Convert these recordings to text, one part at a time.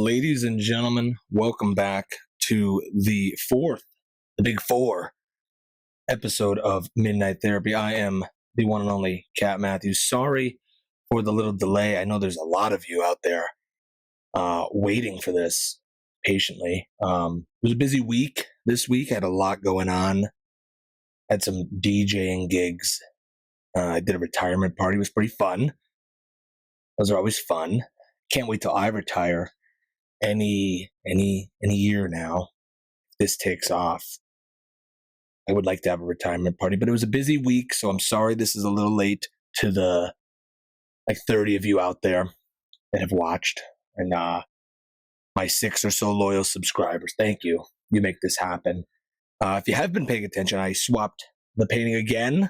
Ladies and gentlemen, welcome back to the big four episode of Midnight Therapy. I am the one and only Cat Matthews. Sorry for the little delay. I know there's a lot of you out there waiting for this patiently. It was a busy week. This week I had a lot going on. Had some DJing gigs. I did a retirement party. It was pretty fun. Those are always fun. Can't wait till I retire any year now. This takes off. I would like to have a retirement party, but it was a busy week, so I'm sorry this is a little late to the 30 of you out there that have watched, and my 6 or so loyal subscribers. Thank you. You make this happen. If you have been paying attention, I swapped the painting again.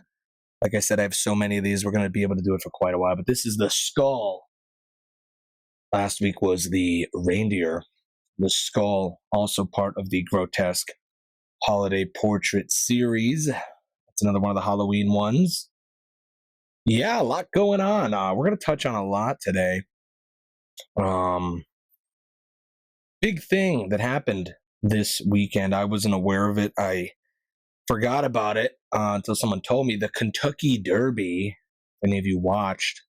Like I said, I have so many of these. We're going to be able to do it for quite a while, but this is the skull. Last week was the reindeer. The skull, also part of the grotesque holiday portrait series. That's another one of the Halloween ones. Yeah, a lot going on. We're going to touch on a lot today. Big thing that happened this weekend. I wasn't aware of it. I forgot about it until someone told me. The Kentucky Derby, if any of you watched,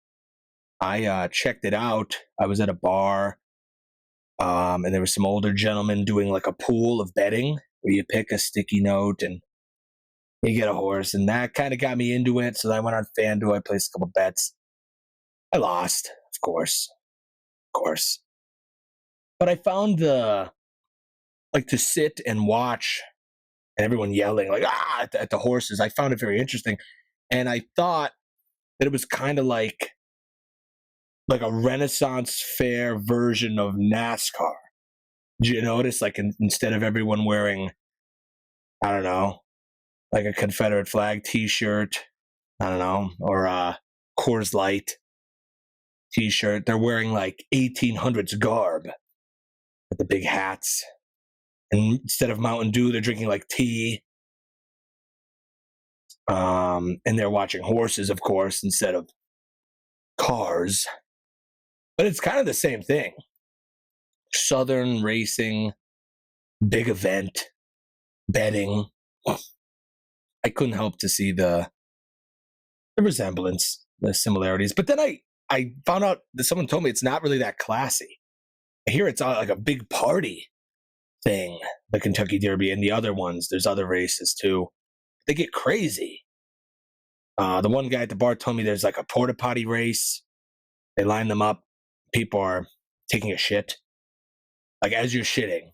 I checked it out. I was at a bar, and there was some older gentlemen doing like a pool of betting where you pick a sticky note and you get a horse, and that kind of got me into it. So I went on FanDuel. I placed a couple bets. I lost, of course. But I found to sit and watch and everyone yelling like at the horses. I found it very interesting, and I thought that it was kind of like a Renaissance fair version of NASCAR. Did you notice, instead of everyone wearing, I don't know, like a Confederate flag t-shirt, I don't know, or a Coors Light t-shirt, they're wearing like 1800s garb with the big hats. And instead of Mountain Dew, they're drinking like tea. And they're watching horses, of course, instead of cars. But it's kind of the same thing. Southern racing, big event, betting. I couldn't help to see the resemblance, the similarities. But then I found out that someone told me it's not really that classy. I hear it's like a big party thing, the Kentucky Derby, and the other ones. There's other races too. They get crazy. The one guy at the bar told me there's like a porta potty race. They line them up. People are taking a shit. Like as you're shitting,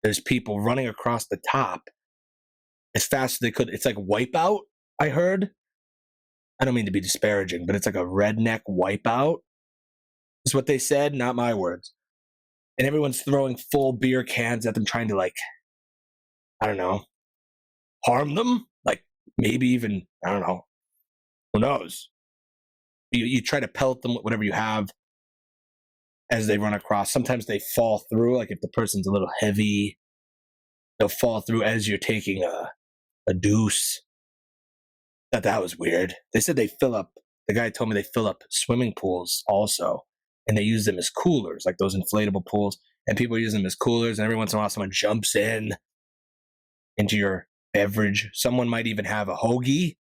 there's people running across the top as fast as they could. It's like Wipeout, I heard. I don't mean to be disparaging, but it's like a redneck wipeout. Is what they said, not my words. And everyone's throwing full beer cans at them, trying to I don't know, harm them. Like maybe even, I don't know, who knows? You try to pelt them with whatever you have as they run across. Sometimes they fall through, like if the person's a little heavy, they'll fall through as you're taking a deuce. Thought that was weird. They said the guy told me they fill up swimming pools also, and they use them as coolers, like those inflatable pools, and people use them as coolers, and every once in a while someone jumps into your beverage. Someone might even have a hoagie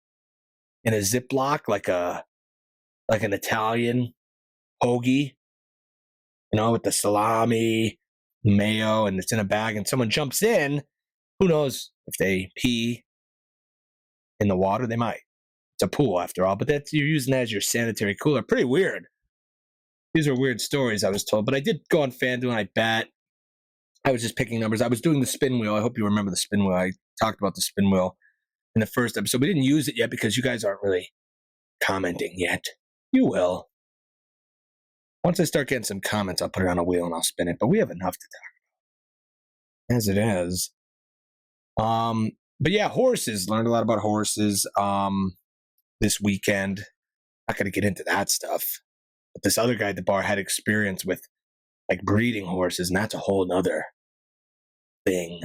in a Ziploc, like an Italian hoagie, with the salami, mayo, and it's in a bag, and someone jumps in. Who knows if they pee in the water? They might. It's a pool after all, but you're using that as your sanitary cooler. Pretty weird. These are weird stories, I was told, but I did go on FanDuel and I bet. I was just picking numbers. I was doing the spin wheel. I hope you remember the spin wheel. I talked about the spin wheel in the first episode. We didn't use it yet because you guys aren't really commenting yet. You will. Once I start getting some comments, I'll put it on a wheel and I'll spin it. But we have enough to talk about as it is. But yeah, horses. Learned a lot about horses this weekend. Not going to get into that stuff. But this other guy at the bar had experience with breeding horses, and that's a whole nother thing.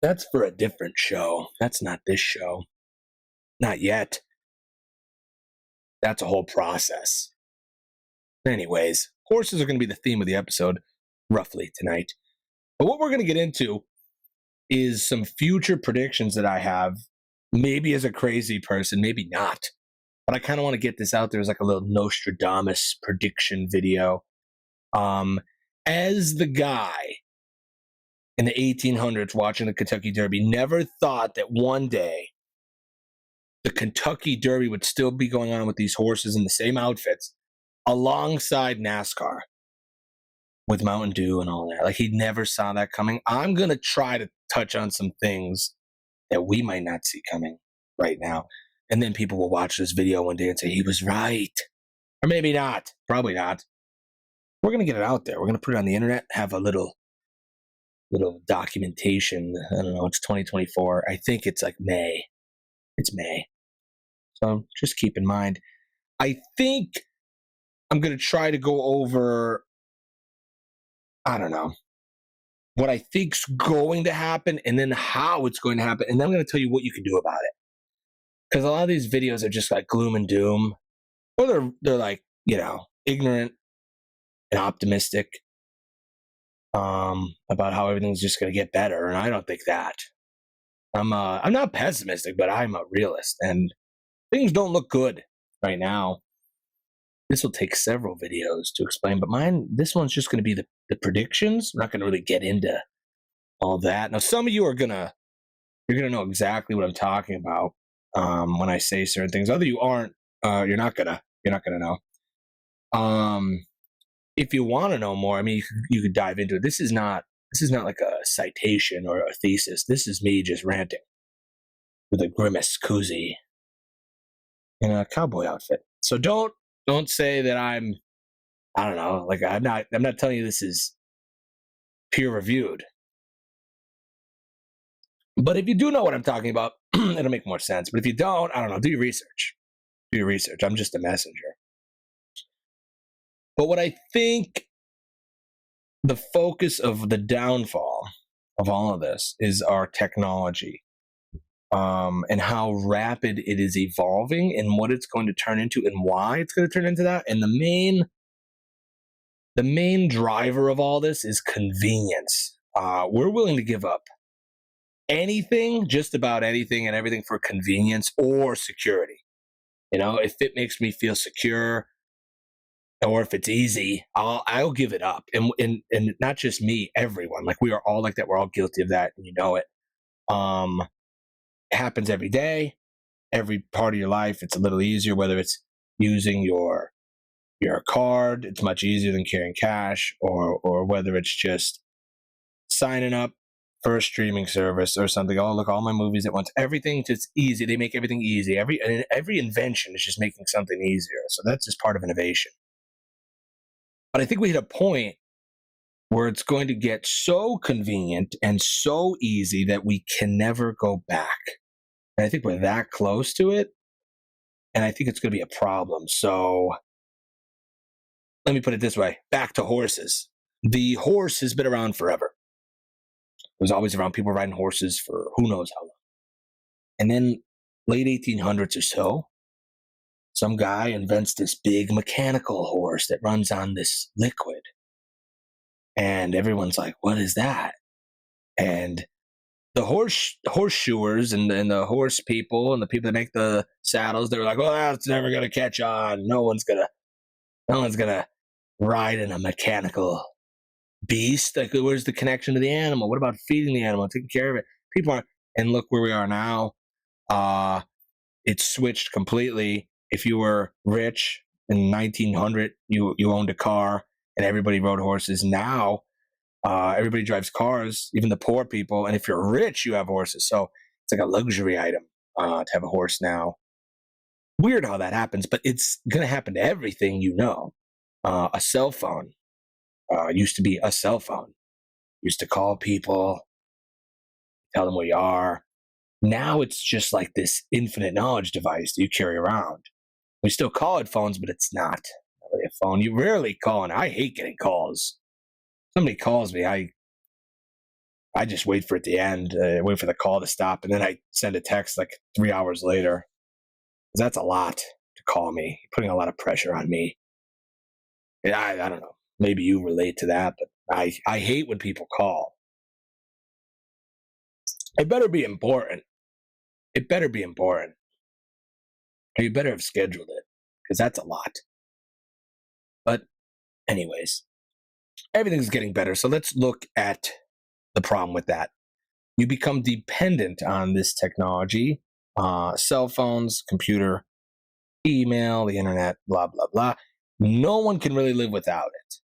That's for a different show. That's not this show. Not yet. That's a whole process. Anyways, horses are going to be the theme of the episode, roughly, tonight. But what we're going to get into is some future predictions that I have, maybe as a crazy person, maybe not. But I kind of want to get this out there as like a little Nostradamus prediction video. As the guy in the 1800s watching the Kentucky Derby never thought that one day the Kentucky Derby would still be going on with these horses in the same outfits alongside NASCAR with Mountain Dew and all that. Like, he never saw that coming. I'm going to try to touch on some things that we might not see coming right now. And then people will watch this video one day and say, he was right. Or maybe not. Probably not. We're going to get it out there. We're going to put it on the internet, have a little documentation. I don't know. It's 2024. I think it's like May. It's May. So just keep in mind. I think I'm going to try to go over, I don't know, what I think's going to happen and then how it's going to happen. And then I'm going to tell you what you can do about it. Because a lot of these videos are just like gloom and doom. Or they're like, ignorant and optimistic about how everything's just going to get better. And I don't think that. I'm not pessimistic, but I'm a realist. And things don't look good right now. This will take several videos to explain, but this one's just going to be the predictions. We're not going to really get into all that. Now, some of you you're going to know exactly what I'm talking about when I say certain things. Other you aren't. You're not gonna know. If you want to know more, I mean, you could dive into it. This is not like a citation or a thesis. This is me just ranting with a grimace koozie in a cowboy outfit. So don't say that I don't know, like I'm not telling you this is peer reviewed. But if you do know what I'm talking about, it'll make more sense. But if you don't, I don't know, do your research. I'm just a messenger. But what I think the focus of the downfall of all of this is our technology, and how rapid it is evolving and what it's going to turn into and why it's going to turn into that. And the main driver of all this is convenience. We're willing to give up anything, just about anything and everything, for convenience or security. If it makes me feel secure, or if it's easy, I'll give it up. And not just me, everyone. Like, we are all like that. We're all guilty of that, and you know it. It happens every day, every part of your life. It's a little easier, whether it's using your card. It's much easier than carrying cash, or whether it's just signing up for a streaming service or something. Oh, look, all my movies at once. Everything's just easy. They make everything easy. Every invention is just making something easier. So that's just part of innovation. But I think we hit a point where it's going to get so convenient and so easy that we can never go back. And I think we're that close to it. And I think it's going to be a problem. So let me put it this way. Back to horses. The horse has been around forever. It was always around. People riding horses for who knows how long. And then late 1800s or so, some guy invents this big mechanical horse that runs on this liquid. And everyone's like, what is that? And the horseshoers and the horse people and the people that make the saddles, they were like, well, that's never going to catch on. No one's going to ride in a mechanical beast. Like, where's the connection to the animal? What about feeding the animal, taking care of it? People aren't. And look where we are now. It's switched completely. If you were rich in 1900, you owned a car and everybody rode horses. Now, everybody drives cars, even the poor people. And if you're rich, you have horses. So it's like a luxury item to have a horse now. Weird how that happens, but it's going to happen to everything you know. A cell phone used to be a cell phone. Used to call people, tell them where you are. Now it's just like this infinite knowledge device that you carry around. We still call it phones, but it's not really a phone. You rarely call, and I hate getting calls. Somebody calls me, I just wait for it to end, wait for the call to stop, and then I send a text like 3 hours later. That's a lot to call me. You're putting a lot of pressure on me. I don't know. maybe you relate to that, but I hate when people call. It better be important. It better be important. Or you better have scheduled it, because that's a lot. But anyways, everything's getting better. So let's look at the problem with that. You become dependent on this technology, cell phones, computer, email, the internet, blah, blah, blah. No one can really live without it.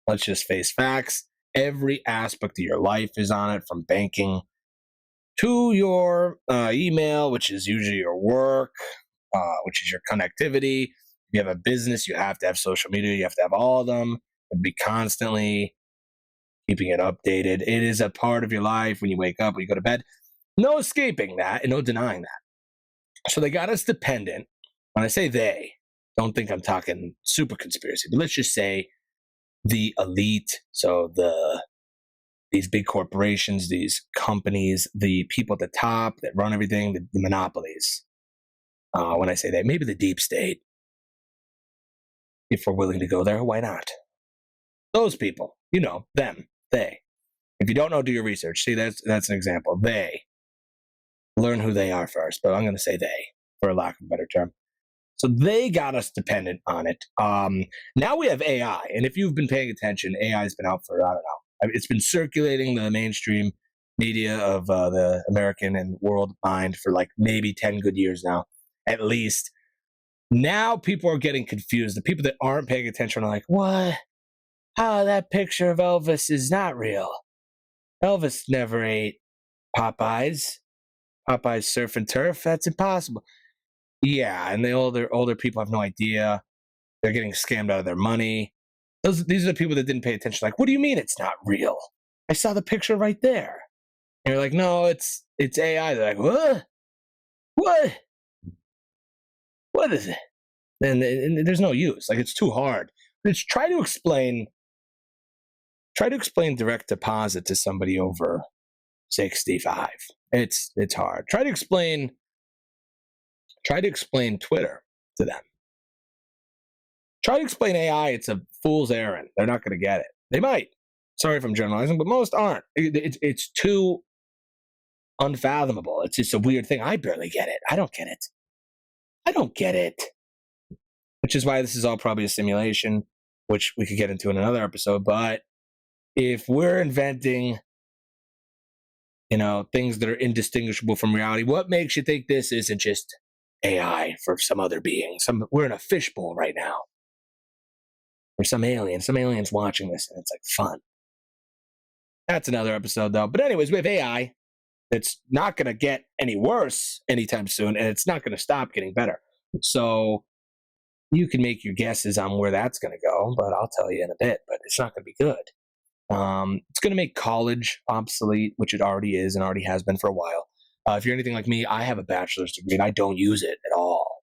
Let's just face facts. Every aspect of your life is on it, from banking to your email, which is usually your work, which is your connectivity. If you have a business, you have to have social media. You have to have all of them and be constantly keeping it updated. It is a part of your life when you wake up, when you go to bed. No escaping that and no denying that. So they got us dependent. When I say they, don't think I'm talking super conspiracy, but let's just say the elite. So these big corporations, these companies, the people at the top that run everything, the monopolies. When I say that, maybe the deep state. If we're willing to go there, why not? Those people, them, they. If you don't know, do your research. See, that's an example. They. Learn who they are first, but I'm going to say they, for a lack of a better term. So they got us dependent on it. Now we have AI, and if you've been paying attention, AI has been out for, I don't know, it's been circulating the mainstream media of the American and world mind for like maybe 10 good years now, at least. Now people are getting confused. The people that aren't paying attention are like, what? Oh, that picture of Elvis is not real. Elvis never ate Popeyes. Popeyes surf and turf. That's impossible. Yeah, and the older people have no idea. They're getting scammed out of their money. These are the people that didn't pay attention. Like, what do you mean it's not real? I saw the picture right there. And you're like, no, it's AI. They're like, what? What? What is it? And there's no use. Like, it's too hard. Just try to explain direct deposit to somebody over 65. It's hard. Try to explain Twitter to them. Try to explain AI. It's a fool's errand. They're not going to get it. They might. Sorry if I'm generalizing, but most aren't. It's too unfathomable. It's just a weird thing. I barely get it. I don't get it. Which is why this is all probably a simulation, which we could get into in another episode. But if we're inventing, things that are indistinguishable from reality, what makes you think this isn't just AI for some other being? We're in a fishbowl right now. There's some aliens watching this, and it's like fun. That's another episode, though. But anyways, we have AI that's not going to get any worse anytime soon, and it's not going to stop getting better. So you can make your guesses on where that's going to go, but I'll tell you in a bit. But it's not going to be good. It's going to make college obsolete, which it already is and already has been for a while. If you're anything like me, I have a bachelor's degree, and I don't use it at all.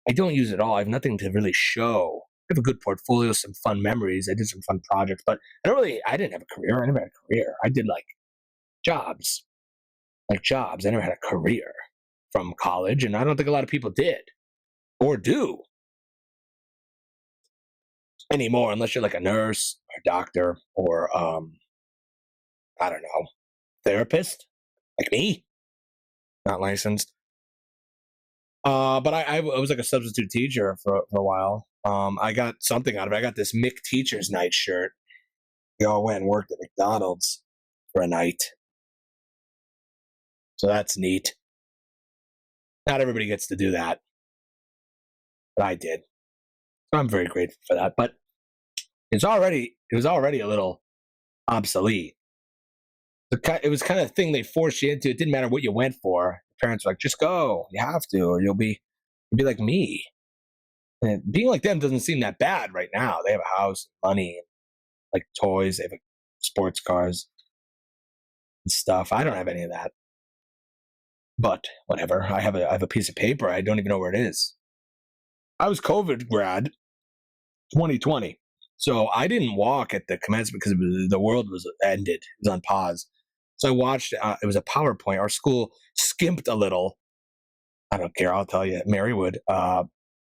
I have nothing to really show. I have a good portfolio, some fun memories. I did some fun projects, but I didn't have a career. I never had a career. I did jobs. I never had a career from college, and I don't think a lot of people did or do anymore, unless you're like a nurse or a doctor or, I don't know, therapist like me, not licensed. But I was like a substitute teacher for a while. I got something out of it. I got this Mick Teacher's Night shirt. We all went and worked at McDonald's for a night. So that's neat. Not everybody gets to do that. But I did. So I'm very grateful for that. But it was already a little obsolete. It was kind of a thing they forced you into. It didn't matter what you went for. Parents were like, just go. You have to, or you'll be like me. And being like them doesn't seem that bad right now. They have a house, money, like toys. They have sports cars and stuff. I don't have any of that. But whatever. I have a piece of paper. I don't even know where it is. I was COVID grad 2020. So I didn't walk at the commencement because the world was ended. It was on pause. So I watched, it was a PowerPoint. Our school skimped a little. I don't care. I'll tell you, Marywood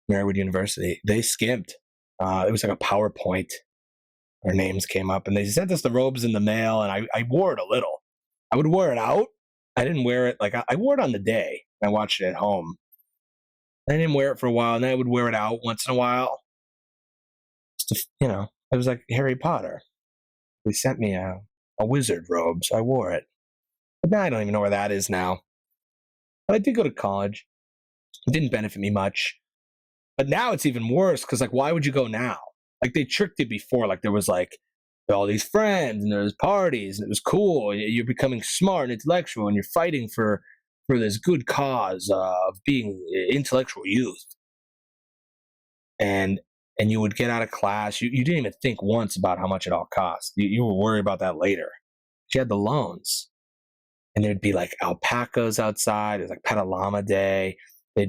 University, they skimped. It was like a PowerPoint. Our names came up, and they sent us the robes in the mail, and I wore it a little. I would wear it out. I didn't wear it like I wore it on the day. I watched it at home. I didn't wear it for a while, and then I would wear it out once in a while. Just to, it was like Harry Potter. They sent me a wizard robe, so I wore it. But now I don't even know where that is now. But I did go to college. It didn't benefit me much. But now it's even worse because, like, why would you go now? Like, they tricked you before. Like, there was, like, all these friends and there was parties and it was cool. And you're becoming smart and intellectual and you're fighting for this good cause of being intellectual youth. And you would get out of class. You didn't even think once about how much it all cost. You were worried about that later. But you had the loans. And there'd be, like, alpacas outside. It was like Petalama Day. There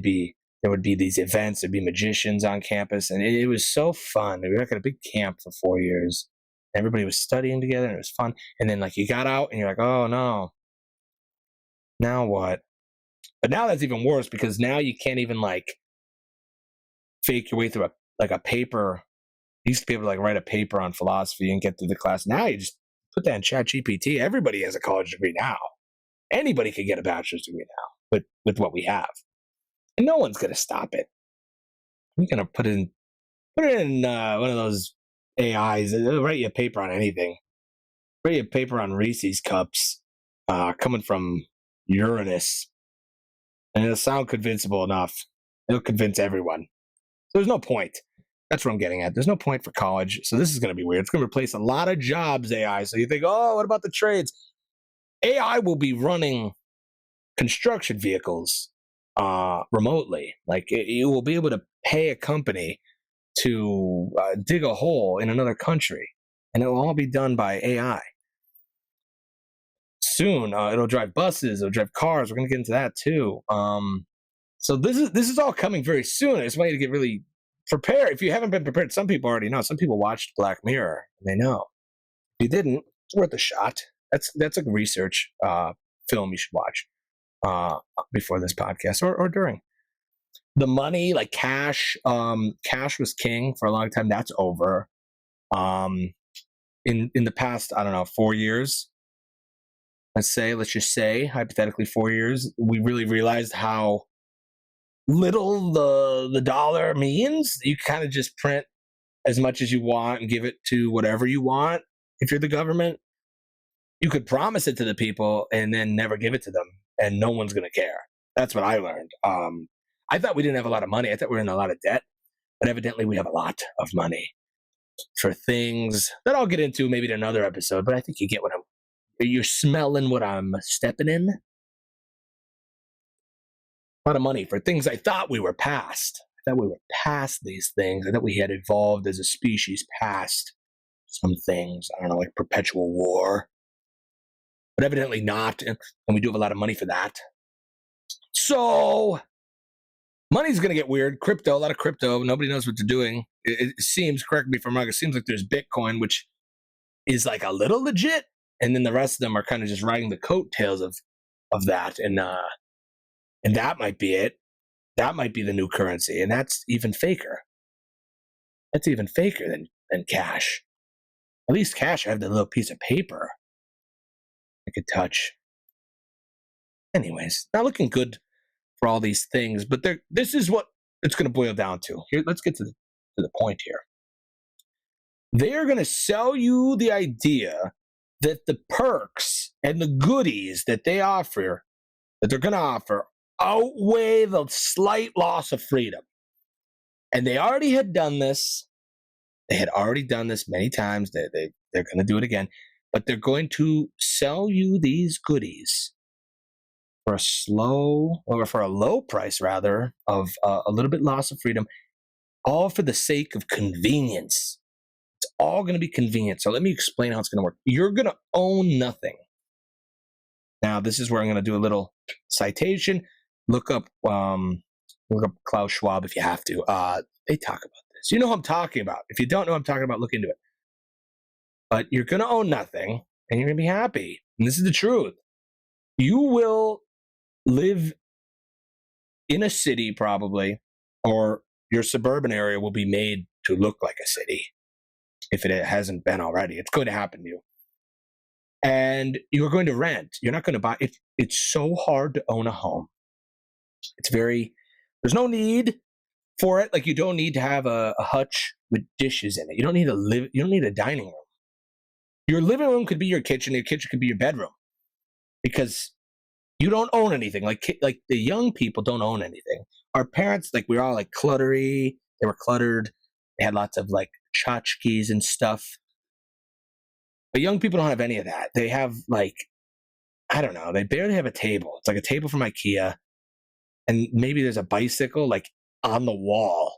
would be these events. There'd be magicians on campus. And it was so fun. We were like at a big camp for 4 years. Everybody was studying together, and it was fun. And then, like, you got out, and you're like, oh, no. Now what? But now that's even worse because now you can't even, like, fake your way through a paper. You used to be able to, like, write a paper on philosophy and get through the class. Now you just put that in ChatGPT. Everybody has a college degree now. Anybody could get a bachelor's degree now with what we have. And no one's going to stop it. We're going to put it in one of those AIs. It'll write you a paper on anything. Write you a paper on Reese's cups coming from Uranus. And it'll sound convincible enough. It'll convince everyone. So there's no point. That's what I'm getting at. There's no point for college. So this is going to be weird. It's going to replace a lot of jobs, AI. So you think, oh, what about the trades? AI will be running construction vehicles remotely. Like, you will be able to pay a company to dig a hole in another country, and it will all be done by AI. Soon, it'll drive buses, it'll drive cars. We're going to get into that too. So this is all coming very soon. I just want you to get really prepared. If you haven't been prepared, some people already know. Some people watched Black Mirror, and they know. If you didn't, it's worth a shot. That's a research film you should watch before this podcast or during. The money, like cash, cash was king for a long time. That's over. In the past, I don't know, 4 years. Let's just say, hypothetically, 4 years, we really realized how little the dollar means. You kind of just print as much as you want and give it to whatever you want. If you're the government, you could promise it to the people and then never give it to them, and no one's going to care. That's what I learned. I thought we didn't have a lot of money. I thought we were in a lot of debt, but evidently we have a lot of money for things that I'll get into maybe in another episode, but I think you get you're smelling what I'm stepping in. A lot of money for things I thought we were past. I thought we were past these things. I thought we had evolved as a species past some things. I don't know, like perpetual war. But evidently not, and we do have a lot of money for that. So money's going to get weird. Crypto, a lot of crypto. Nobody knows what they're doing. It seems, correct me if I'm wrong, it seems like there's Bitcoin, which is like a little legit, and then the rest of them are kind of just riding the coattails of that, and that might be it. That might be the new currency, and that's even faker. That's even faker than cash. At least cash, I have the little piece of paper I could touch. Anyways, not looking good for all these things, but this is what it's going to boil down to. Here, let's get to the point here. They're going to sell you the idea that the perks and the goodies that they're going to offer, outweigh the slight loss of freedom. And they already had done this. They had already done this many times. They're going to do it again. But they're going to sell you these goodies for a low price, rather, of a little bit loss of freedom, all for the sake of convenience. It's all going to be convenient. So let me explain how it's going to work. You're going to own nothing. Now, this is where I'm going to do a little citation. Look up Klaus Schwab if you have to. They talk about this. You know what I'm talking about. If you don't know what I'm talking about, look into it. But you're going to own nothing, and you're going to be happy. And this is the truth. You will live in a city, probably, or your suburban area will be made to look like a city if it hasn't been already. It's going to happen to you. And you're going to rent. You're not going to buy it. It's so hard to own a home. There's no need for it. Like, you don't need to have a hutch with dishes in it. You don't need a dining room. Your living room could be your kitchen could be your bedroom, because you don't own anything. Like the young people don't own anything. Our parents, like, we were all like cluttery. They were cluttered. They had lots of like tchotchkes and stuff. But young people don't have any of that. They have, like, I don't know, they barely have a table. It's like a table from IKEA, and maybe there's a bicycle like on the wall.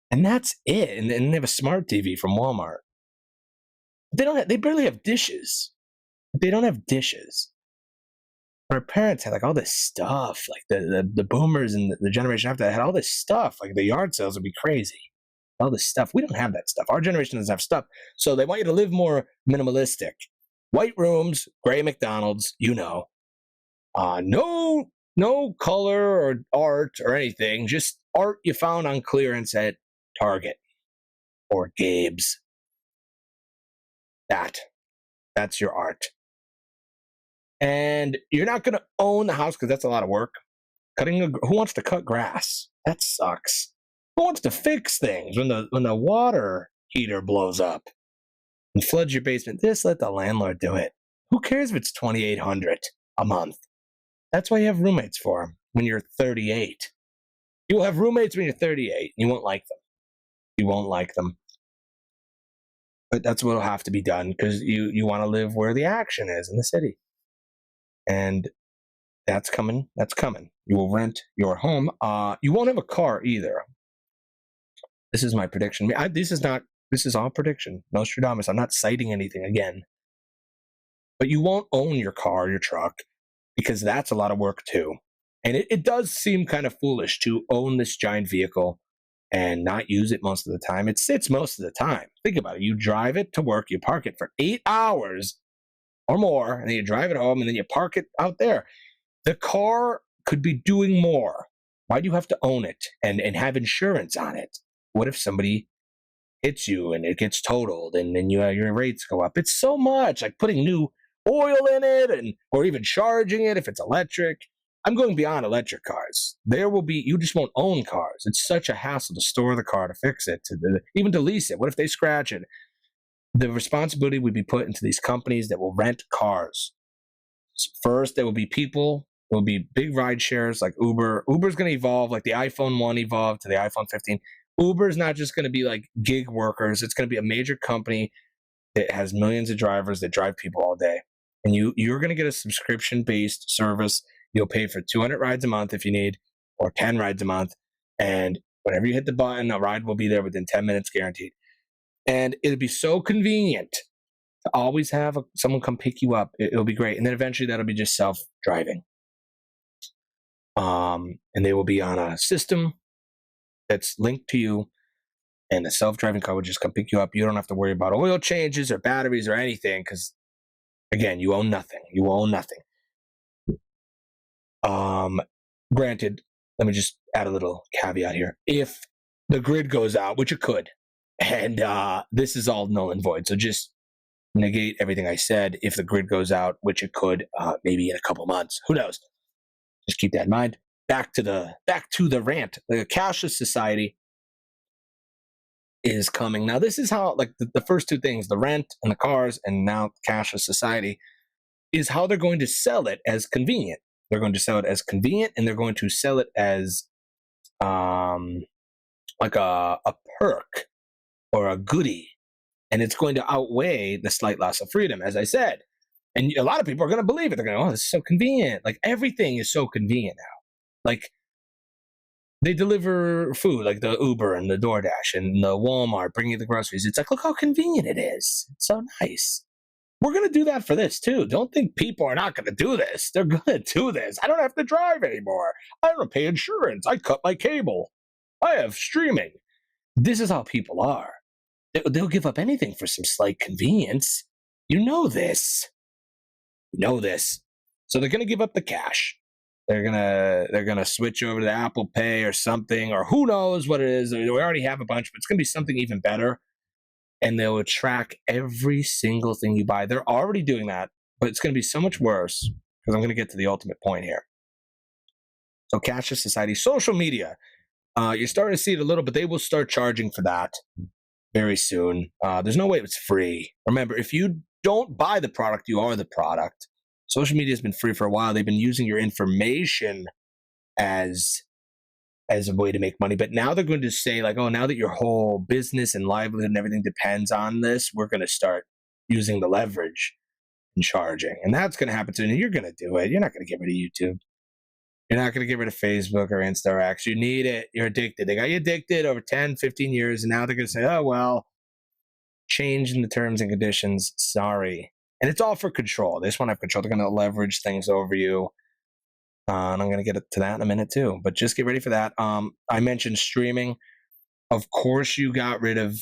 And that's it. And then they have a smart TV from Walmart. They barely have dishes. They don't have dishes. Our parents had like all this stuff. Like the boomers and the generation after that had all this stuff. Like, the yard sales would be crazy. All this stuff. We don't have that stuff. Our generation doesn't have stuff. So they want you to live more minimalistic. White rooms, gray McDonald's, no color or art or anything. Just art you found on clearance at Target or Gabe's. That's your art. And you're not going to own the house, because that's a lot of work. Who wants to cut grass? That sucks. Who wants to fix things when the water heater blows up and floods your basement? Just let the landlord do it. Who cares if it's $2,800 a month? That's why you have roommates for them when you're 38. You will have roommates when you're 38. You won't like them. You won't like them. But that's what will have to be done, because you want to live where the action is, in the city. And that's coming. That's coming. You will rent your home. You won't have a car either. This is my prediction. This is all prediction. Nostradamus. I'm not citing anything again. But you won't own your car, your truck, because that's a lot of work too. And it does seem kind of foolish to own this giant vehicle and not use it most of the time. It sits most of the time. Think about it. You drive it to work, you park it for 8 hours or more, and then you drive it home, and then you park it out there. The car could be doing more. Why do you have to own it and have insurance on it? What if somebody hits you and it gets totaled, and then your rates go up? It's so much, like putting new oil in it, or even charging it if it's electric. I'm going beyond electric cars. You just won't own cars. It's such a hassle to store the car, to fix it, even to lease it. What if they scratch it? The responsibility would be put into these companies that will rent cars. First, there will be people. There will be big ride shares like Uber. Uber's going to evolve like the iPhone 1 evolved to the iPhone 15. Uber is not just going to be like gig workers. It's going to be a major company that has millions of drivers that drive people all day. And you're going to get a subscription-based service. You'll pay for 200 rides a month if you need, or 10 rides a month. And whenever you hit the button, a ride will be there within 10 minutes guaranteed. And it'll be so convenient to always have someone come pick you up. It'll be great. And then eventually that'll be just self-driving. And they will be on a system that's linked to you, and the self-driving car will just come pick you up. You don't have to worry about oil changes or batteries or anything, because, again, you own nothing. You own nothing. Granted, let me just add a little caveat here. If the grid goes out, which it could, and this is all null and void, so just negate everything I said. If the grid goes out, which it could, maybe in a couple months, who knows? Just keep that in mind. Back to the rant. The cashless society is coming. Now, this is how, like, the first two things, the rent and the cars, and now cashless society, is how they're going to sell it as convenient. They're going to sell it as convenient, and they're going to sell it as like a perk or a goodie. And it's going to outweigh the slight loss of freedom, as I said. And a lot of people are going to believe it. They're going, oh, this is so convenient. Like, everything is so convenient now. Like, they deliver food, like the Uber and the DoorDash and the Walmart, bringing you the groceries. It's like, look how convenient it is. It's so nice. We're going to do that for this, too. Don't think people are not going to do this. They're going to do this. I don't have to drive anymore. I don't pay insurance. I cut my cable. I have streaming. This is how people are. They'll give up anything for some slight convenience. You know this. You know this. So they're going to give up the cash. They're gonna switch over to Apple Pay or something, or who knows what it is. We already have a bunch, but it's gonna be something even better. And they'll track every single thing you buy. They're already doing that, but it's gonna be so much worse because I'm gonna get to the ultimate point here. So cashless society, social media. You're starting to see it a little, but they will start charging for that very soon. There's no way it's free. Remember, if you don't buy the product, you are the product. Social media has been free for a while. They've been using your information as a way to make money, but now they're going to say like, oh, now that your whole business and livelihood and everything depends on this, we're going to start using the leverage and charging, and that's going to happen soon. And you're going to do it. You're not going to get rid of YouTube. You're not going to get rid of Facebook or Insta or X. You need it. You're addicted. They got you addicted over 10, 15 years. And now they're going to say, oh, well, change in the terms and conditions. Sorry. And it's all for control. They just want to have control. They're going to leverage things over you. And I'm going to get to that in a minute too. But just get ready for that. I mentioned streaming. Of course, you got rid of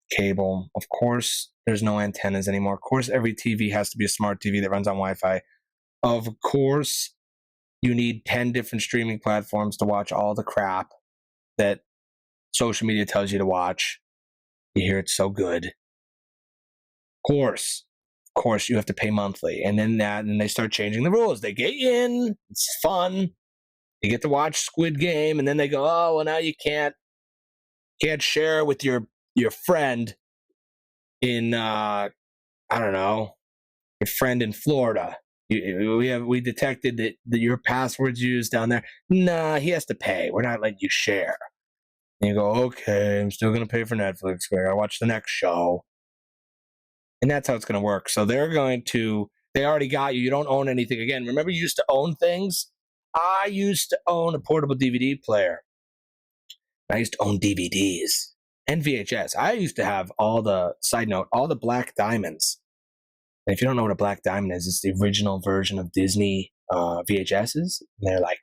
cable. Of course, there's no antennas anymore. Of course, every TV has to be a smart TV that runs on Wi-Fi. Of course, you need 10 different streaming platforms to watch all the crap that social media tells you to watch. You hear it's so good. Of course, you have to pay monthly. And then they start changing the rules. They get you in. It's fun. You get to watch Squid Game, and then they go, oh, well, now you can't share with your friend in, I don't know, your friend in Florida. We detected that your password's used down there. Nah, he has to pay. We're not letting you share. And you go, okay, I'm still going to pay for Netflix. I got to watch the next show. And that's how it's going to work. So they already got you. You don't own anything. Again, remember you used to own things? I used to own a portable DVD player. I used to own DVDs and VHS. I used to have all the Black Diamonds. And if you don't know what a Black Diamond is, it's the original version of Disney VHSs. They're like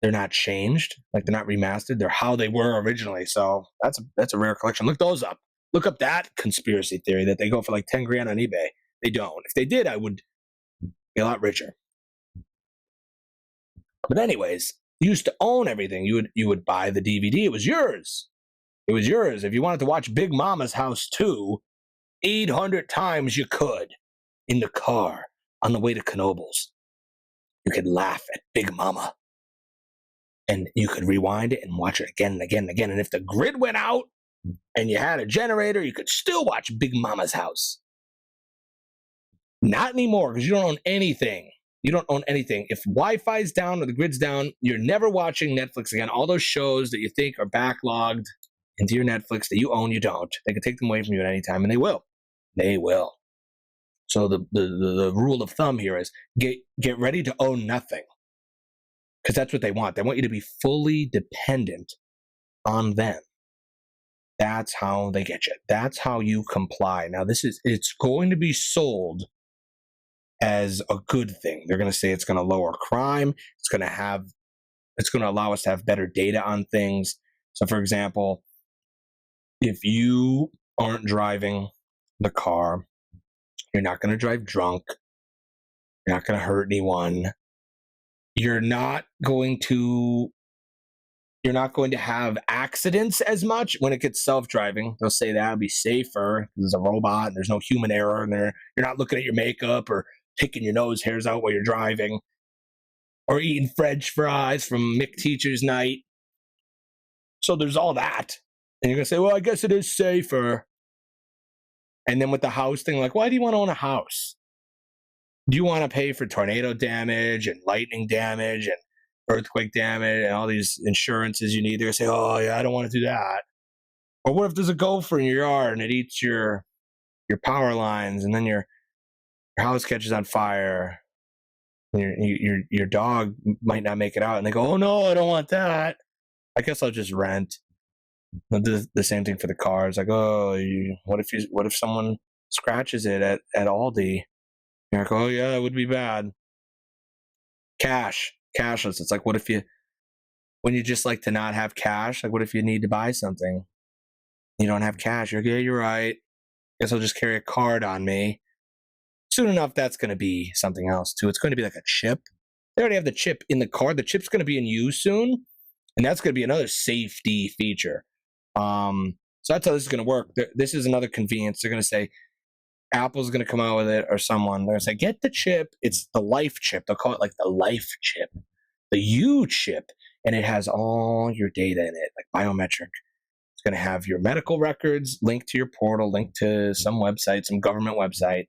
they're not changed, like they're not remastered. They're how they were originally. So that's a rare collection. Look those up. Look up that conspiracy theory that they go for like 10 grand on eBay. They don't. If they did, I would be a lot richer. But anyways, you used to own everything. You would buy the DVD. It was yours. It was yours. If you wanted to watch Big Mama's House 2, 800 times you could in the car on the way to Knoebels. You could laugh at Big Mama. And you could rewind it and watch it again and again and again. And if the grid went out and you had a generator, you could still watch Big Mama's House. Not anymore, because you don't own anything. You don't own anything. If Wi-Fi's down or the grid's down, you're never watching Netflix again. All those shows that you think are backlogged into your Netflix that you own, you don't. They can take them away from you at any time, and they will. They will. So the rule of thumb here is get ready to own nothing, because that's what they want. They want you to be fully dependent on them. That's how they get you. That's how you comply. Now, it's going to be sold as a good thing. They're going to say it's going to lower crime. It's going to allow us to have better data on things. So, for example, if you aren't driving the car, you're not going to drive drunk. You're not going to hurt anyone. You're not going to have accidents as much when it gets self-driving. They'll say that'll be safer because it's a robot and there's no human error in there. You're not looking at your makeup or picking your nose hairs out while you're driving or eating French fries from McTeacher's night. So there's all that. And you're going to say, well, I guess it is safer. And then with the house thing, like, why do you want to own a house? Do you want to pay for tornado damage and lightning damage and earthquake damage and all these insurances you need? They're going to say, oh, yeah, I don't want to do that. Or what if there's a gopher in your yard and it eats your power lines and then your house catches on fire? And your dog might not make it out. And they go, oh, no, I don't want that. I guess I'll just rent. The same thing for the cars. Like, oh, what if someone scratches it at Aldi? You're like, oh, yeah, that would be bad. Cashless. It's like, when you just like to not have cash, like what if you need to buy something? You don't have cash. You're like, yeah, you're right. Guess I'll just carry a card on me. Soon enough, that's going to be something else too. It's going to be like a chip. They already have the chip in the car. The chip's going to be in you soon, and that's going to be another safety feature. So that's how this is going to work. This is another convenience. They're going to say Apple's going to come out with it, or someone. They're going to say, get the chip. It's the life chip. They'll call it like the life chip, the U chip, and it has all your data in it, like biometric. It's going to have your medical records linked to your portal, linked to some website, some government website.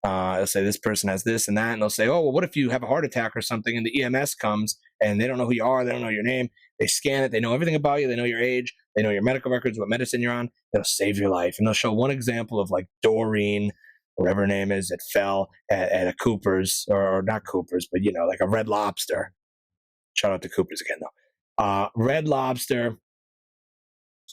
It'll say this person has this and that, and they'll say, oh, well, what if you have a heart attack or something, and the EMS comes, and they don't know who you are, they don't know your name, they scan it, they know everything about you, they know your age, they know your medical records, what medicine you're on, it'll save your life. And they'll show one example of like Doreen, whatever her name is, that fell at a Cooper's, or not Cooper's, but like a Red Lobster. Shout out to Cooper's again, though. Red Lobster.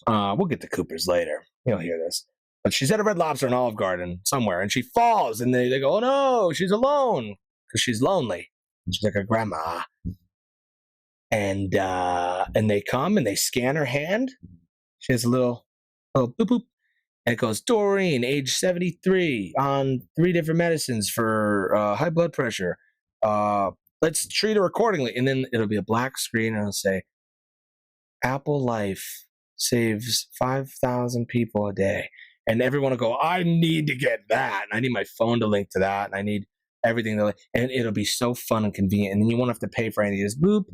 We'll get to Cooper's later. You'll hear this. But she's at a Red Lobster in Olive Garden somewhere, and she falls, and they go, oh no, she's alone, because she's lonely. She's like a grandma. And they come, and they scan her hand. She has a little boop, boop. And it goes, Doreen, age 73, on 3 different medicines for high blood pressure. Let's treat her accordingly. And then it'll be a black screen, and it'll say, Apple Life saves 5,000 people a day. And everyone will go, I need to get that. And I need my phone to link to that. And I need everything to link. And it'll be so fun and convenient. And then you won't have to pay for anything. Just boop.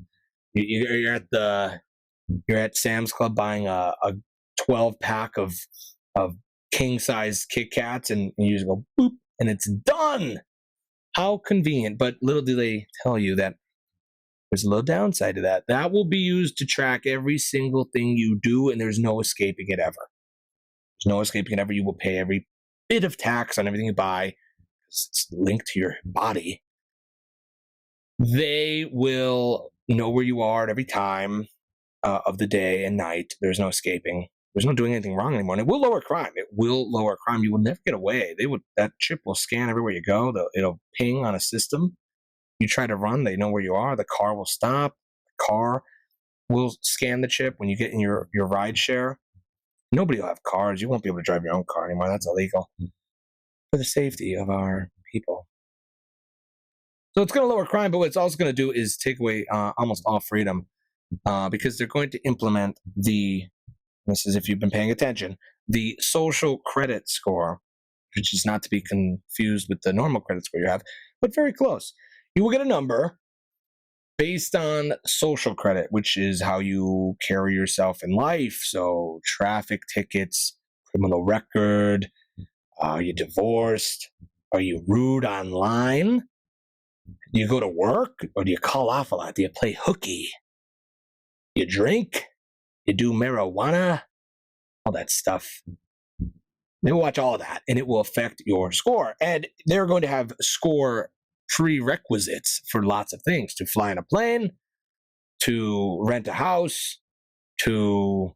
You're at Sam's Club buying a 12-pack of king-size Kit Kats, and you just go boop, and it's done. How convenient. But little do they tell you that there's a little downside to that. That will be used to track every single thing you do, and there's no escaping it ever. There's no escaping it ever. You will pay every bit of tax on everything you buy because it's linked to your body. They will know where you are at every time of the day and night. There's no escaping. There's no doing anything wrong anymore. And it will lower crime. It will lower crime. You will never get away. That chip will scan everywhere you go. It'll ping on a system. You try to run, they know where you are. The car will stop. The car will scan the chip when you get in your ride share. Nobody will have cars. You won't be able to drive your own car anymore. That's illegal. For the safety of our people. So it's going to lower crime, but what it's also going to do is take away almost all freedom because they're going to implement this is if you've been paying attention, the social credit score, which is not to be confused with the normal credit score you have, but very close. You will get a number based on social credit, which is how you carry yourself in life. So traffic tickets, criminal record, are you divorced? Are you rude online? Do you go to work, or do you call off a lot? Do you play hooky? You drink? You do marijuana? All that stuff. They will watch all of that, and it will affect your score. And they're going to have score prerequisites for lots of things: to fly on a plane, to rent a house, to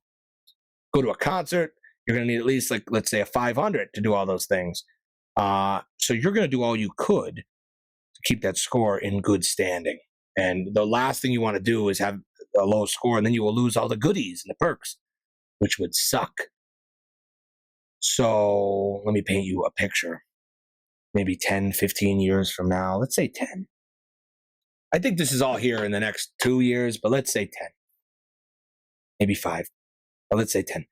go to a concert. You're going to need at least, like, let's say, a 500 to do all those things. So you're going to do all you could to keep that score in good standing. And the last thing you want to do is have a low score, and then you will lose all the goodies and the perks, which would suck. So let me paint you a picture. Maybe 10, 15 years from now. Let's say 10. I think this is all here in the next 2 years, but let's say 10. Maybe 5, but let's say 10.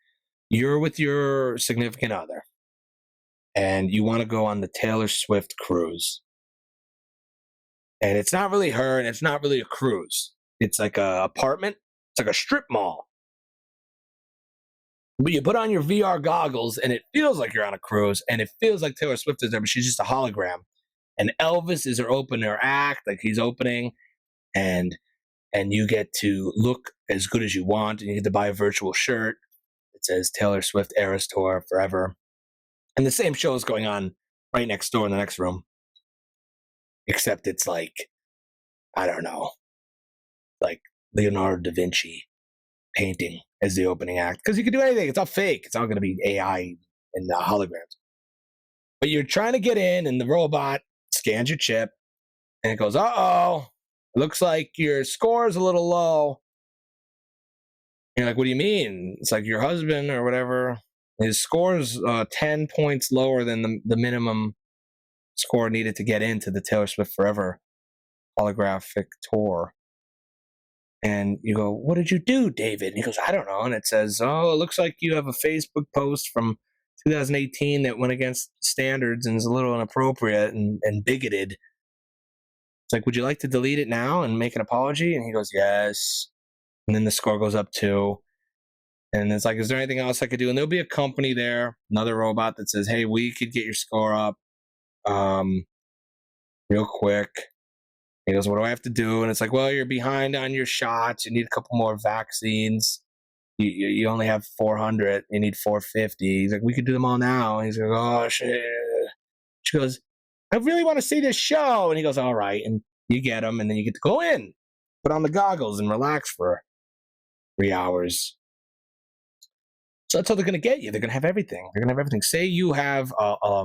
You're with your significant other, and you want to go on the Taylor Swift cruise. And it's not really her, and it's not really a cruise. It's like an apartment. It's like a strip mall. But you put on your VR goggles, and it feels like you're on a cruise, and it feels like Taylor Swift is there, but she's just a hologram. And Elvis is her opener act, like he's opening, and you get to look as good as you want, and you get to buy a virtual shirt that says Taylor Swift Eras Tour Forever. And the same show is going on right next door in the next room. Except it's like, I don't know, like Leonardo da Vinci painting as the opening act. Because you can do anything. It's all fake. It's all going to be AI and holograms. But you're trying to get in, and the robot scans your chip, and it goes, uh-oh, looks like your score is a little low. And you're like, what do you mean? It's like your husband or whatever, his score is 10 points lower than the minimum score needed to get into the Taylor Swift Forever holographic tour. And you go, what did you do, David? And he goes, I don't know. And it says, oh, it looks like you have a Facebook post from 2018 that went against standards and is a little inappropriate and bigoted. It's like, would you like to delete it now and make an apology? And he goes, yes. And then the score goes up 2. And it's like, is there anything else I could do? And there'll be a company there, another robot that says, hey, we could get your score up real quick. He goes, what do I have to do? And it's like, well, you're behind on your shots. You need a couple more vaccines. You only have 400. You need 450. He's like, we could do them all now. And he's like, oh, shit. She goes, I really want to see this show. And he goes, all right. And you get them, and then you get to go in, put on the goggles, and relax for 3 hours. So that's how they're going to get you. They're going to have everything. They're going to have everything. Say you have a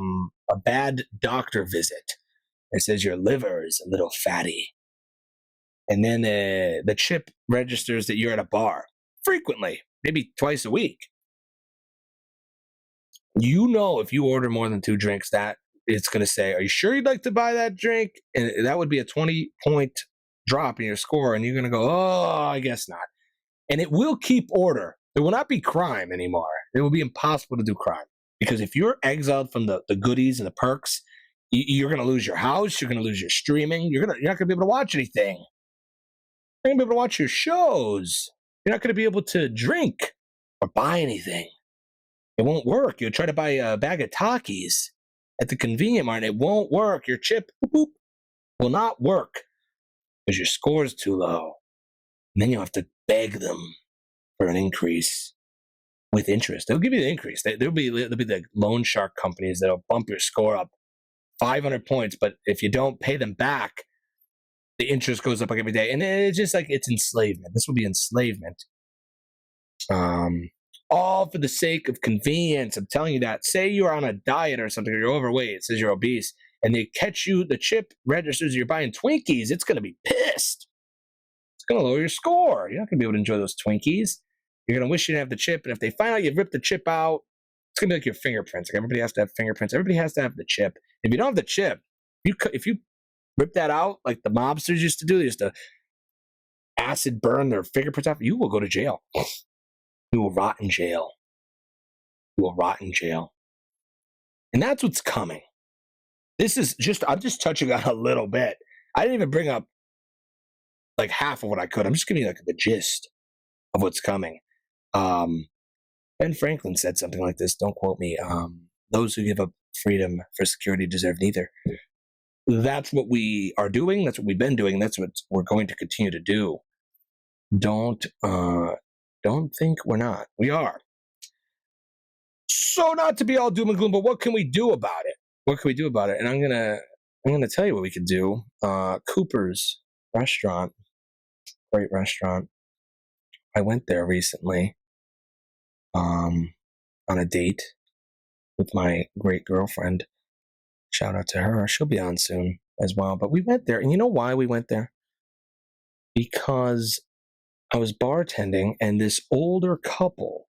bad doctor visit. It says your liver is a little fatty. And then the chip registers that you're at a bar frequently, maybe twice a week. You know, if you order more than 2 drinks, that it's going to say, are you sure you'd like to buy that drink? And that would be a 20-point drop in your score. And you're going to go, oh, I guess not. And it will keep order. There will not be crime anymore. It will be impossible to do crime. Because if you're exiled from the goodies and the perks, you're going to lose your house. You're going to lose your streaming. You're not going to be able to watch anything. You're not going to be able to watch your shows. You're not going to be able to drink or buy anything. It won't work. You'll try to buy a bag of Takis at the convenient mart. It won't work. Your chip will not work because your score is too low. And then you'll have to beg them for an increase with interest. They'll give you the increase. There'll be the loan shark companies that'll bump your score up 500 points, but if you don't pay them back, the interest goes up like every day. And it's just like, it's enslavement. This will be enslavement. All for the sake of convenience. I'm telling you that. Say you're on a diet or something, or you're overweight, it says you're obese, and they catch you, the chip registers, you're buying Twinkies, it's going to be pissed. It's going to lower your score. You're not going to be able to enjoy those Twinkies. You're going to wish you didn't have the chip, and if they find out you've ripped the chip out, it's going to be like your fingerprints. Like, everybody has to have fingerprints. Everybody has to have the chip. If you don't have the chip, if you rip that out like the mobsters used to do, they used to acid burn their fingerprints off, you will go to jail. You will rot in jail. You will rot in jail. And that's what's coming. This is just, I'm just touching on a little bit. I didn't even bring up like half of what I could. I'm just giving you like the gist of what's coming. Ben Franklin said something like this. Don't quote me. Those who give up freedom for security deserve neither. That's what we are doing. That's what we've been doing. That's what we're going to continue to do. Don't think we're not. We are. So, not to be all doom and gloom, but what can we do about it? What can we do about it? And I'm gonna tell you what we could do. Cooper's restaurant, great restaurant. I went there recently, on a date with my great girlfriend. Shout out to her. She'll be on soon as well. But we went there, and you know why we went there? Because I was bartending, and this older couple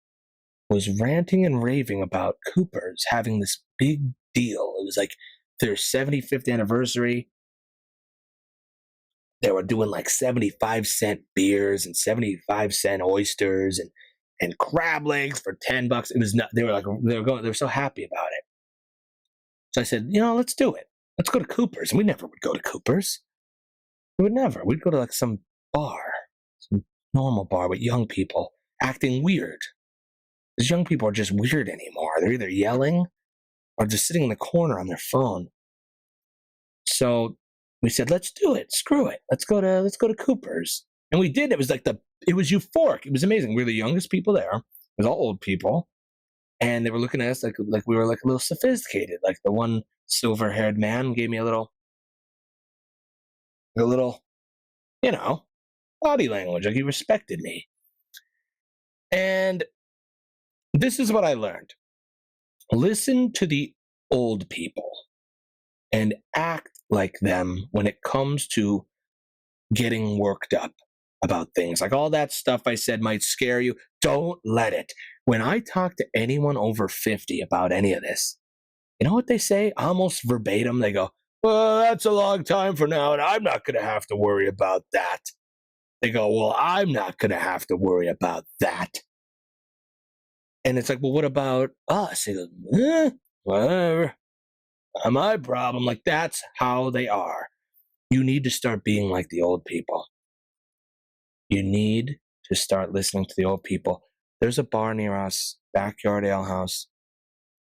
was ranting and raving about Cooper's having this big deal. It was like their 75th anniversary. They were doing like 75-cent beers and 75-cent oysters and crab legs for $10. It was not. They were so happy about it. So I said, let's do it. Let's go to Cooper's. And we never would go to Cooper's. We would never. We'd go to like some bar, some normal bar with young people acting weird. Because young people are just weird anymore. They're either yelling or just sitting in the corner on their phone. So we said, let's do it. Screw it. Let's go to Cooper's. And we did. It was euphoric. It was amazing. We were the youngest people there. It was all old people. And they were looking at us like we were like a little sophisticated. Like the one silver-haired man gave me a little, body language. Like he respected me. And this is what I learned. Listen to the old people and act like them when it comes to getting worked up about things. Like all that stuff I said might scare you. Don't let it. When I talk to anyone over 50 about any of this, you know what they say? Almost verbatim. They go, Well, that's a long time from now, and I'm not going to have to worry about that. They go, well, I'm not going to have to worry about that. And it's like, well, what about us? He goes, whatever. Not my problem. Like, that's how they are. You need to start being like the old people. You need to start listening to the old people. There's a bar near us, Backyard Ale House,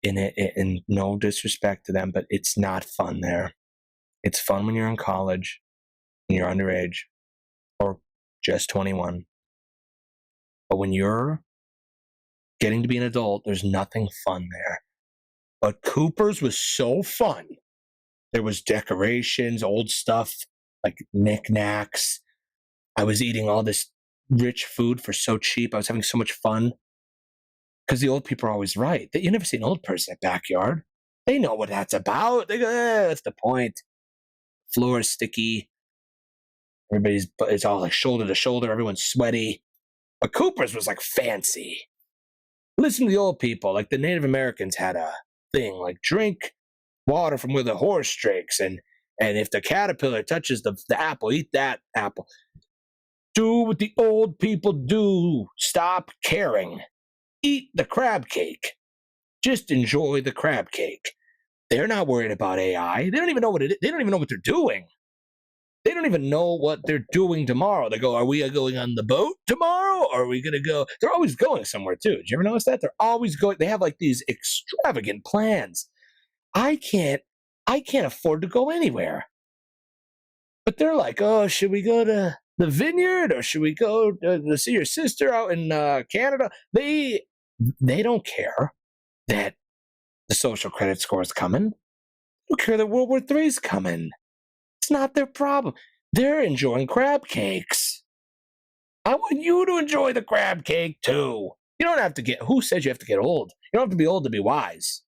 and no disrespect to them, but it's not fun there. It's fun when you're in college and you're underage or just 21. But when you're getting to be an adult, there's nothing fun there. But Cooper's was so fun. There was decorations, old stuff, like knickknacks. I was eating all this rich food for so cheap. I was having so much fun. Because the old people are always right. You never see an old person at Backyard. They know what that's about. They go, that's the point. Floor is sticky. It's all like shoulder to shoulder. Everyone's sweaty. But Cooper's was like fancy. Listen to the old people. Like the Native Americans had a thing, like drink water from where the horse drinks. And if the caterpillar touches the apple, eat that apple. Do what the old people do. Stop caring. Eat the crab cake. Just enjoy the crab cake. They're not worried about AI. They don't even know what it is. They don't even know what they're doing. They don't even know what they're doing tomorrow. They go, are we going on the boat tomorrow? Or are we going to go? They're always going somewhere too. Did you ever notice that? They're always going. They have like these extravagant plans. I can't afford to go anywhere. But they're like, oh, should we go to the vineyard or should we go to see your sister out in Canada? They don't care that the social credit score is coming. They don't care that World War III is coming. It's not their problem. They're enjoying crab cakes. I want you to enjoy the crab cake too. You don't have to get, who says you have to get old? You don't have to be old to be wise.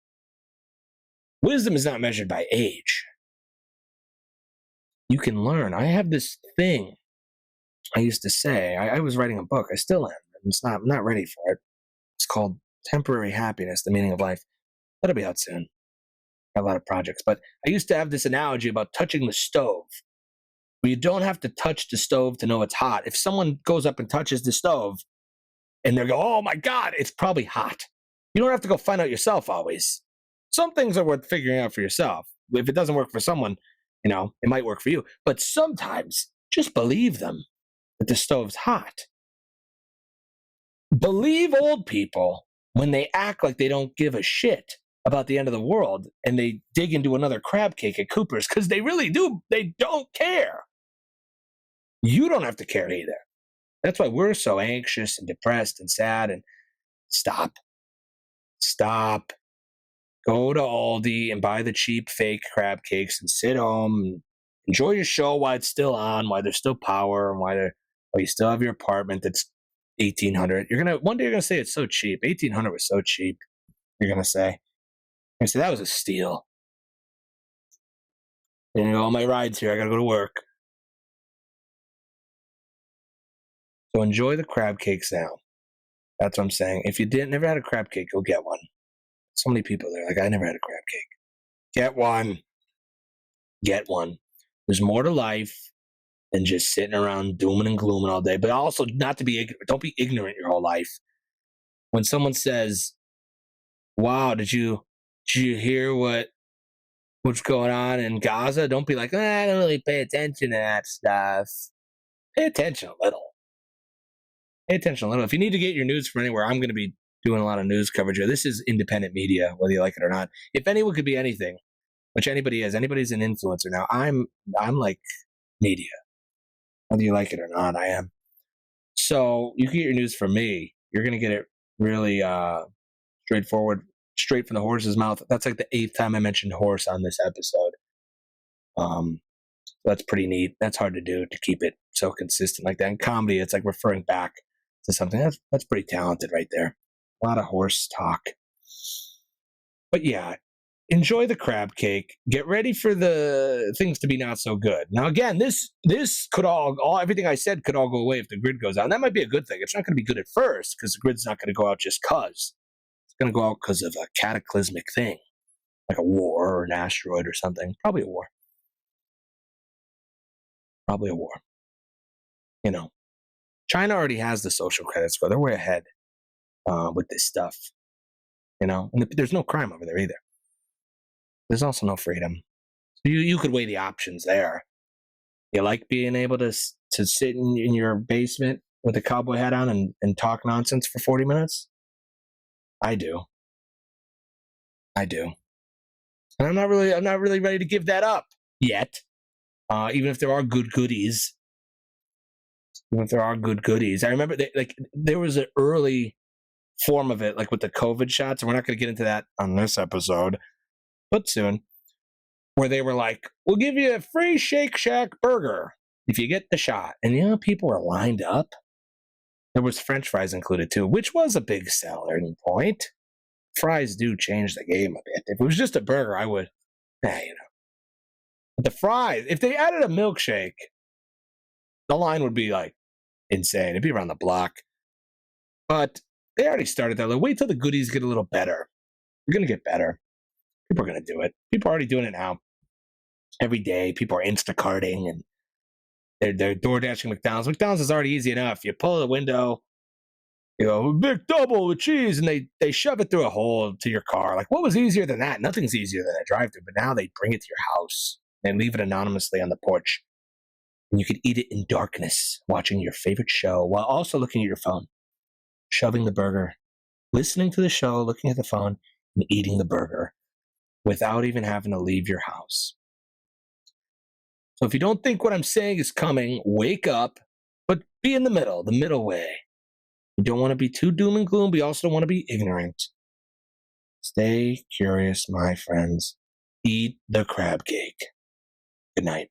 Wisdom is not measured by age. You can learn. I have this thing I used to say. I was writing a book. I still am. I'm not ready for it. It's called Temporary Happiness, The Meaning of Life. That'll be out soon. Got a lot of projects. But I used to have this analogy about touching the stove. Where you don't have to touch the stove to know it's hot. If someone goes up and touches the stove and they go, oh my God, it's probably hot. You don't have to go find out yourself always. Some things are worth figuring out for yourself. If it doesn't work for someone, it might work for you. But sometimes just believe them that the stove's hot. Believe old people when they act like they don't give a shit about the end of the world and they dig into another crab cake at Cooper's because they really do. They don't care. You don't have to care either. That's why we're so anxious and depressed and sad. And stop. Go to Aldi and buy the cheap fake crab cakes and sit home and enjoy your show while it's still on, while there's still power, and while you still have your apartment that's $1,800. One day you're gonna say it's so cheap. $1,800 was so cheap. You're gonna say that was a steal. And all my rides here, I gotta go to work. So enjoy the crab cakes now. That's what I'm saying. If you never had a crab cake, go get one. So many people there, like, I never had a crab cake. Get one. Get one. There's more to life than just sitting around dooming and glooming all day. But also not to be ignorant. Don't be ignorant your whole life. When someone says, wow, did you hear what's going on in Gaza? Don't be like, I don't really pay attention to that stuff. Pay attention a little. If you need to get your news from anywhere, I'm going to be doing a lot of news coverage here. This is independent media, whether you like it or not. If anyone could be anything, which anybody is, anybody's an influencer now. I'm like media. Whether you like it or not, I am. So you can get your news from me. You're going to get it really straightforward, straight from the horse's mouth. That's like the 8th time I mentioned horse on this episode. That's pretty neat. That's hard to do, to keep it so consistent like that. In comedy, it's like referring back to something. That's pretty talented right there. A lot of horse talk. But yeah, enjoy the crab cake. Get ready for the things to be not so good. Now, again, this could everything I said could all go away if the grid goes out. And that might be a good thing. It's not going to be good at first because the grid's not going to go out just because. It's going to go out because of a cataclysmic thing, like a war or an asteroid or something. Probably a war. Probably a war. You know, China already has the social credit score. They're way ahead with this stuff. And there's no crime over there either. There's also no freedom. So you could weigh the options there. You like being able to sit in your basement with a cowboy hat on and talk nonsense for 40 minutes? I do. I do. And I'm not really ready to give that up yet. Even if there are good goodies. Even if there are good goodies. I remember there was an early form of it, like with the COVID shots, and we're not going to get into that on this episode, but soon, where they were like, we'll give you a free Shake Shack burger if you get the shot. And, people were lined up. There was French fries included, too, which was a big selling point. Fries do change the game a bit. If it was just a burger, I would, But the fries, if they added a milkshake, the line would be, insane. It'd be around the block. But they already started that. Wait till the goodies get a little better. They're going to get better. People are going to do it. People are already doing it now. Every day, people are Instacarting and they're DoorDashing McDonald's. McDonald's is already easy enough. You pull the window, big double with cheese, and they shove it through a hole to your car. What was easier than that? Nothing's easier than a drive-thru, but now they bring it to your house and leave it anonymously on the porch. And you can eat it in darkness, watching your favorite show while also looking at your phone, shoving the burger, listening to the show, looking at the phone, and eating the burger without even having to leave your house. So if you don't think what I'm saying is coming, wake up, but be in the middle way. You don't want to be too doom and gloom, but you also don't want to be ignorant. Stay curious, my friends. Eat the crab cake. Good night.